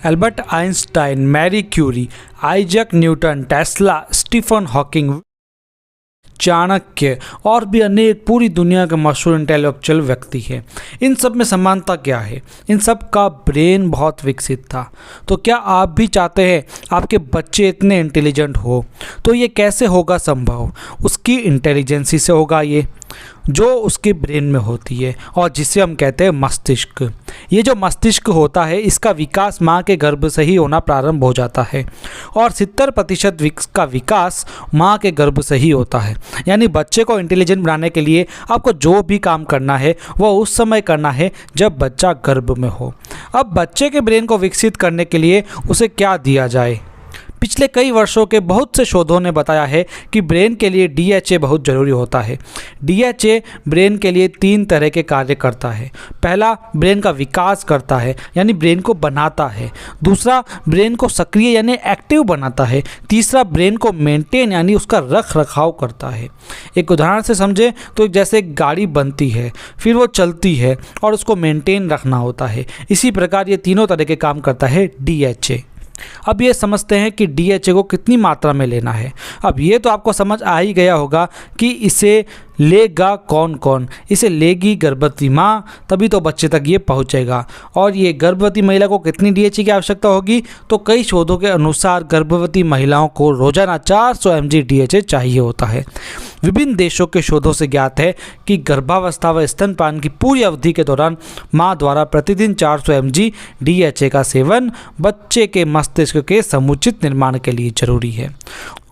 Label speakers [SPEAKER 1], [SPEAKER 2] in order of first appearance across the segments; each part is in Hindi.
[SPEAKER 1] Albert Einstein, Marie Curie, Isaac Newton, Tesla, Stephen Hawking, Chanakya और भी अनेक पूरी दुनिया के मशहूर इंटेलेक्चुअल व्यक्ति हैं। इन सब में समानता क्या है? इन सब का ब्रेन बहुत विकसित था। तो क्या आप भी चाहते हैं आपके बच्चे इतने इंटेलिजेंट हो? तो ये कैसे होगा संभव? उसकी इंटेलिजेंसी से होगा, ये जो उसके ब्रेन में होती है और जिसे हम कहते हैं मस्तिष्क। ये जो मस्तिष्क होता है इसका विकास माँ के गर्भ से ही होना प्रारंभ हो जाता है और 70% का विकास माँ के गर्भ से ही होता है। यानी बच्चे को इंटेलिजेंट बनाने के लिए आपको जो भी काम करना है वो उस समय करना है जब बच्चा गर्भ में हो। अब बच्चे के ब्रेन को विकसित करने के लिए उसे क्या दिया जाए? पिछले कई वर्षों के बहुत से शोधों ने बताया है कि ब्रेन के लिए DHA बहुत ज़रूरी होता है। DHA ब्रेन के लिए 3 तरह के कार्य करता है। पहला, ब्रेन का विकास करता है यानी ब्रेन को बनाता है। दूसरा, ब्रेन को सक्रिय यानी एक्टिव बनाता है। तीसरा, ब्रेन को मेंटेन यानी उसका रख रखाव करता है। एक उदाहरण से समझें तो जैसे एक गाड़ी बनती है, फिर वो चलती है और उसको मेंटेन रखना होता है। इसी प्रकार ये तीनों तरह के काम करता है DHA। अब ये समझते हैं कि DHA को कितनी मात्रा में लेना है। अब ये तो आपको समझ आ ही गया होगा कि इसे लेगा कौन कौन। इसे लेगी गर्भवती माँ, तभी तो बच्चे तक ये पहुँचेगा। और ये गर्भवती महिला को कितनी DHA की आवश्यकता होगी? तो कई शोधों के अनुसार गर्भवती महिलाओं को रोजाना 400 mg DHA चाहिए होता है। विभिन्न देशों के शोधों से ज्ञात है कि गर्भावस्था व स्तनपान की पूरी अवधि के दौरान माँ द्वारा प्रतिदिन 400 mg DHA का सेवन बच्चे के मस्तिष्क के समुचित निर्माण के लिए जरूरी है।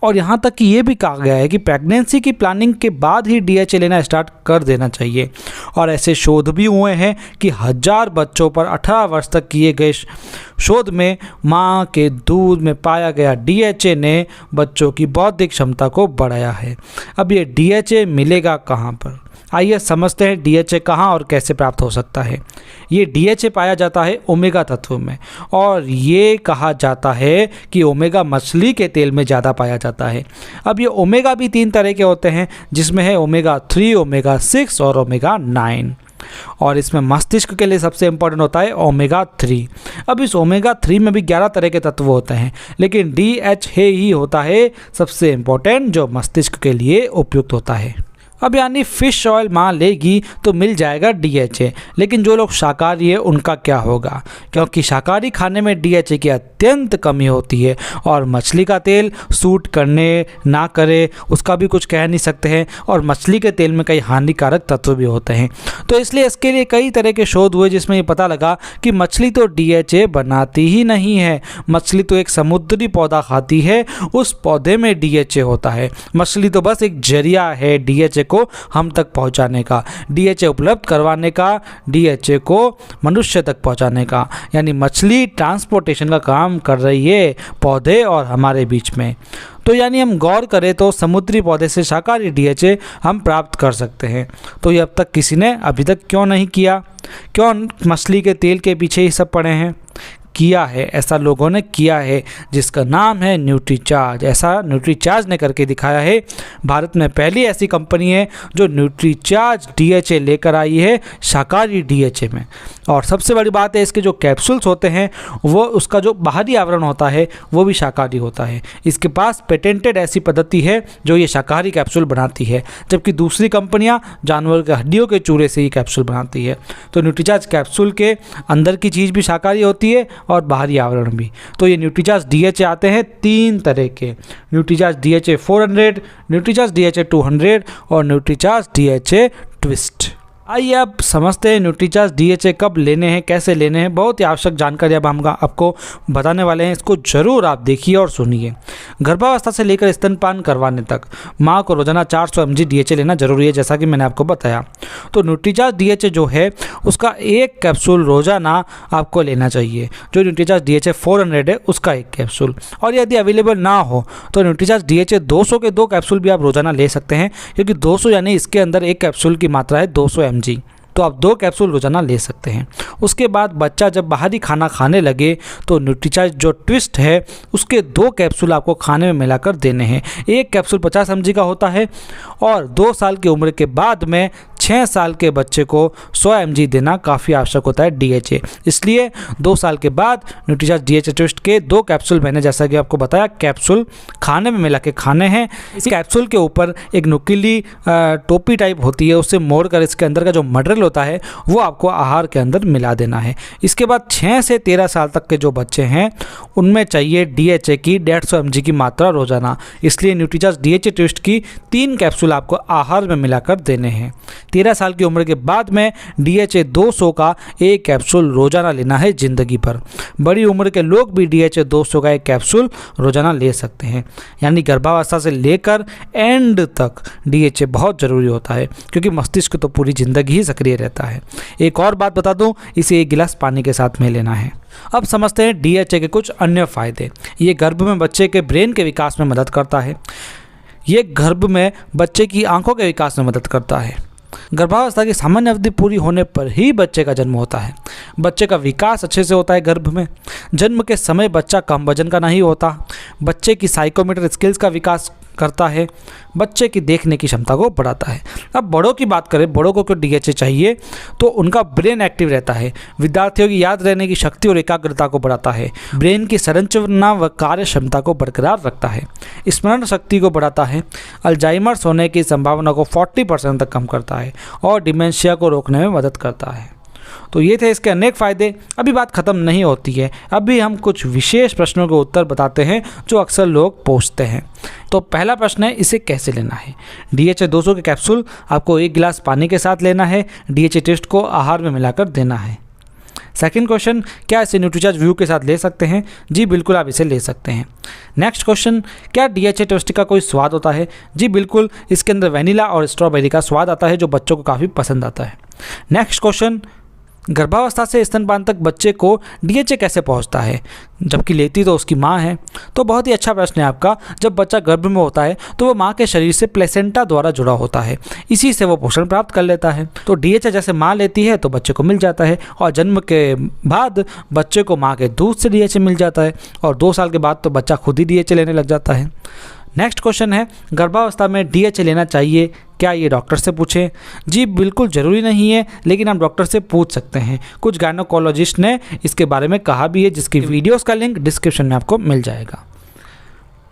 [SPEAKER 1] और यहाँ तक कि ये भी कहा गया है कि प्रेगनेंसी की प्लानिंग के बाद ही DHA लेना स्टार्ट कर देना चाहिए। और ऐसे शोध भी हुए हैं कि 1000 बच्चों पर 18 वर्ष तक किए गए शोध में माँ के दूध में पाया गया DHA ने बच्चों की बौद्धिक क्षमता को बढ़ाया है। अब ये DHA मिलेगा कहाँ पर? आइए समझते हैं DHA कहाँ और कैसे प्राप्त हो सकता है। ये DHA पाया जाता है ओमेगा तत्व में और ये कहा जाता है कि ओमेगा मछली के तेल में ज़्यादा पाया जाता है। अब ये ओमेगा भी 3 तरह के होते हैं, जिसमें है ओमेगा 3, ओमेगा 6 और ओमेगा 9। और इसमें मस्तिष्क के लिए सबसे इम्पोर्टेंट होता है ओमेगा 3। अब इस ओमेगा 3 में भी 11 तरह के तत्व होते हैं, लेकिन DHA ही होता है सबसे इम्पोर्टेंट जो मस्तिष्क के लिए उपयुक्त होता है। अब यानी फ़िश ऑयल माँ लेगी तो मिल जाएगा DHA, लेकिन जो लोग शाकाहारी है उनका क्या होगा? क्योंकि शाकाहारी खाने में DHA की अत्यंत कमी होती है और मछली का तेल सूट करने ना करे उसका भी कुछ कह नहीं सकते हैं और मछली के तेल में कई हानिकारक तत्व भी होते हैं। तो इसलिए इसके लिए कई तरह के शोध हुए जिसमें ये पता लगा कि मछली तो DHA बनाती ही नहीं है। मछली तो एक समुद्री पौधा खाती है, उस पौधे में DHA होता है। मछली तो बस एक जरिया है DHA को हम तक पहुंचाने का, DHA उपलब्ध करवाने का, DHA को मनुष्य तक पहुंचाने का। यानी मछली ट्रांसपोर्टेशन का काम कर रही है पौधे और हमारे बीच में। तो यानी हम गौर करें तो समुद्री पौधे से शाकाहारी DHA हम प्राप्त कर सकते हैं। तो ये अब तक किसी ने अभी तक क्यों नहीं किया? क्यों मछली के तेल के पीछे ही सब पड़े हैं? किया है, ऐसा लोगों ने किया है जिसका नाम है न्यूट्रीचार्ज। ऐसा न्यूट्रीचार्ज ने करके दिखाया है। भारत में पहली ऐसी कंपनी है जो न्यूट्रीचार्ज DHA लेकर आई है शाकाहारी DHA में। और सबसे बड़ी बात है इसके जो कैप्सूल्स होते हैं वो उसका जो बाहरी आवरण होता है वो भी शाकाहारी होता है। इसके पास पेटेंटेड ऐसी पद्धति है जो ये शाकाहारी कैप्सूल बनाती है, जबकि दूसरी कंपनियां जानवर के हड्डियों के चूरे से ही कैप्सूल बनाती है। तो न्यूट्रीचार्ज कैप्सूल के अंदर की चीज़ भी शाकाहारी होती है और बाहरी आवरण भी। तो ये न्यूट्रीचार्ज DHA आते हैं 3 तरह के, न्यूट्रीचार्ज DHA 400, न्यूट्रीचार्ज DHA 200 और न्यूट्रीचार्ज DHA ट्विस्ट। आइए अब समझते हैं न्यूट्रीचार्ज DHA कब लेने हैं, कैसे लेने हैं। बहुत ही आवश्यक जानकारी अब हम आपको बताने वाले हैं, इसको ज़रूर आप देखिए और सुनिए। गर्भावस्था से लेकर स्तनपान करवाने तक माँ को रोजाना 400 mg DHA लेना जरूरी है, जैसा कि मैंने आपको बताया। तो न्यूट्रीचार्ज DHA जो है उसका 1 कैप्सूल रोजाना आपको लेना चाहिए। जो न्यूट्रीचार्ज DHA 400 है उसका 1 कैप्सूल, और यदि अवेलेबल ना हो तो न्यूट्रीचार्ज DHA 200 के 2 कैप्सूल भी आप रोजाना ले सकते हैं, क्योंकि 200 यानी इसके अंदर 1 कैप्सूल की मात्रा है 200 mg। तो आप 2 कैप्सूल रोजाना ले सकते हैं। उसके बाद बच्चा जब बाहरी खाना खाने लगे तो न्यूट्रीचार्ज जो ट्विस्ट है उसके 2 कैप्सूल आपको खाने में मिलाकर देने हैं। 1 कैप्सूल 50 mg का होता है और 2 साल की उम्र के बाद में 6 साल के बच्चे को 100 mg देना काफ़ी आवश्यक होता है DHA। इसलिए 2 साल के बाद न्यूट्रीचार्ज DHA ट्विस्ट के 2 कैप्सूल मैंने जैसा कि आपको बताया कैप्सूल खाने में मिला के खाने हैं। इस कैप्सूल के ऊपर एक नुकीली टोपी टाइप होती है, उससे मोड़कर इसके अंदर का जो मटेरियल होता है वो आपको आहार के अंदर मिला देना है। इसके बाद 6 से 13 साल तक के जो बच्चे हैं उनमें चाहिए DHA की 150 mg की मात्रा रोजाना। इसलिए न्यूट्रीचार्ज DHA ट्विस्ट की 3 कैप्सूल आपको आहार में मिलाकर देने हैं। 13 साल की उम्र के बाद में DHA 200 का 1 कैप्सूल रोजाना लेना है ज़िंदगी भर। बड़ी उम्र के लोग भी DHA 200 का 1 कैप्सूल रोजाना ले सकते हैं। यानी गर्भावस्था से लेकर एंड तक DHA बहुत ज़रूरी होता है, क्योंकि मस्तिष्क तो पूरी ज़िंदगी ही सक्रिय रहता है। एक और बात बता दूं, इसे 1 गिलास पानी के साथ में लेना है। अब समझते हैं DHA के कुछ अन्य फ़ायदे। ये गर्भ में बच्चे के ब्रेन के विकास में मदद करता है। ये गर्भ में बच्चे की आंखों के विकास में मदद करता है। गर्भावस्था की सामान्य अवधि पूरी होने पर ही बच्चे का जन्म होता है। बच्चे का विकास अच्छे से होता है गर्भ में। जन्म के समय बच्चा कम वजन का नहीं होता। बच्चे की साइकोमोटर स्किल्स का विकास करता है। बच्चे की देखने की क्षमता को बढ़ाता है। अब बड़ों की बात करें, बड़ों को क्यों DHA चाहिए, तो उनका ब्रेन एक्टिव रहता है। विद्यार्थियों की याद रहने की शक्ति और एकाग्रता को बढ़ाता है। ब्रेन की संरचना व कार्य क्षमता को बरकरार रखता है। स्मरण शक्ति को बढ़ाता है। अल्जाइमर्स होने की संभावना को 40% तक कम करता है और डिमेंशिया को रोकने में मदद करता है। तो ये थे इसके अनेक फ़ायदे। अभी बात ख़त्म नहीं होती है, अभी हम कुछ विशेष प्रश्नों के उत्तर बताते हैं जो अक्सर लोग पूछते हैं। तो पहला प्रश्न है, इसे कैसे लेना है। DHA 200 के कैप्सूल आपको 1 गिलास पानी के साथ लेना है। DHA टेस्ट को आहार में मिलाकर देना है। सेकंड क्वेश्चन, क्या इसे न्यूट्रीचार्ज व्यू के साथ ले सकते हैं। जी बिल्कुल, आप इसे ले सकते हैं। नेक्स्ट क्वेश्चन, क्या DHA टेस्ट का कोई स्वाद होता है। जी बिल्कुल, इसके अंदर वैनिला और स्ट्रॉबेरी का स्वाद आता है जो बच्चों को काफ़ी पसंद आता है। नेक्स्ट क्वेश्चन, गर्भावस्था से स्तनपान तक बच्चे को DHA कैसे पहुंचता है, जबकि लेती तो उसकी माँ है। तो बहुत ही अच्छा प्रश्न है आपका। जब बच्चा गर्भ में होता है तो वो माँ के शरीर से प्लेसेंटा द्वारा जुड़ा होता है, इसी से वो पोषण प्राप्त कर लेता है। तो DHA जैसे माँ लेती है तो बच्चे को मिल जाता है, और जन्म के बाद बच्चे को माँ के दूध से DHA मिल जाता है, और 2 साल के बाद तो बच्चा खुद ही DHA लेने लग जाता है। नेक्स्ट क्वेश्चन है, गर्भावस्था में DHA लेना चाहिए, क्या ये डॉक्टर से पूछें। जी बिल्कुल ज़रूरी नहीं है, लेकिन आप डॉक्टर से पूछ सकते हैं। कुछ गायनोकोलॉजिस्ट ने इसके बारे में कहा भी है, जिसकी वीडियोस का लिंक डिस्क्रिप्शन में आपको मिल जाएगा।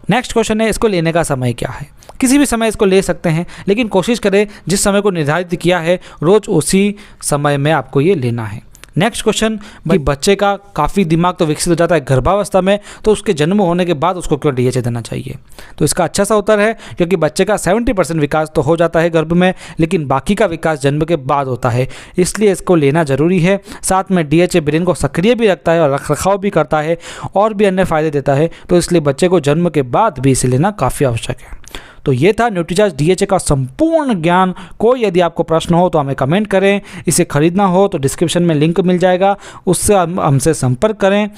[SPEAKER 1] नेक्स्ट क्वेश्चन है, इसको लेने का समय क्या है। किसी भी समय इसको ले सकते हैं, लेकिन कोशिश करें जिस समय को निर्धारित किया है रोज़ उसी समय में आपको ये लेना है। नेक्स्ट क्वेश्चन, भाई बच्चे का काफ़ी दिमाग तो विकसित हो जाता है गर्भावस्था में, तो उसके जन्म होने के बाद उसको क्यों DHA देना चाहिए। तो इसका अच्छा सा उत्तर है, क्योंकि बच्चे का 70% विकास तो हो जाता है गर्भ में, लेकिन बाकी का विकास जन्म के बाद होता है, इसलिए इसको लेना ज़रूरी है। साथ में DHA ब्रेन को सक्रिय भी रखता है और रखरखाव भी करता है और भी अन्य फ़ायदे देता है। तो इसलिए बच्चे को जन्म के बाद भी इसे लेना काफ़ी आवश्यक है। तो ये था न्यूट्रीचार्ज DHA का संपूर्ण ज्ञान। कोई यदि आपको प्रश्न हो तो हमें कमेंट करें। इसे खरीदना हो तो डिस्क्रिप्शन में लिंक मिल जाएगा, उससे हमसे संपर्क करें।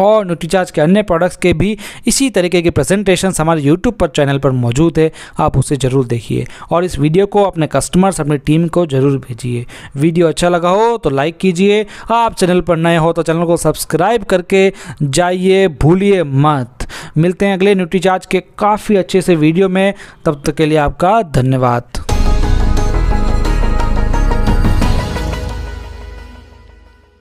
[SPEAKER 1] और न्यूट्रीचार्ज के अन्य प्रोडक्ट्स के भी इसी तरीके के प्रेजेंटेशंस हमारे यूट्यूब पर चैनल पर मौजूद है, आप उसे ज़रूर देखिए। और इस वीडियो को अपने कस्टमर्स, अपनी टीम को ज़रूर भेजिए। वीडियो अच्छा लगा हो तो लाइक कीजिए। आप चैनल पर नए हो तो चैनल को सब्सक्राइब करके जाइए, भूलिए मत। मिलते हैं अगले न्यूट्रीचार्ज के काफ़ी अच्छे से वीडियो में, तब तक के लिए आपका धन्यवाद।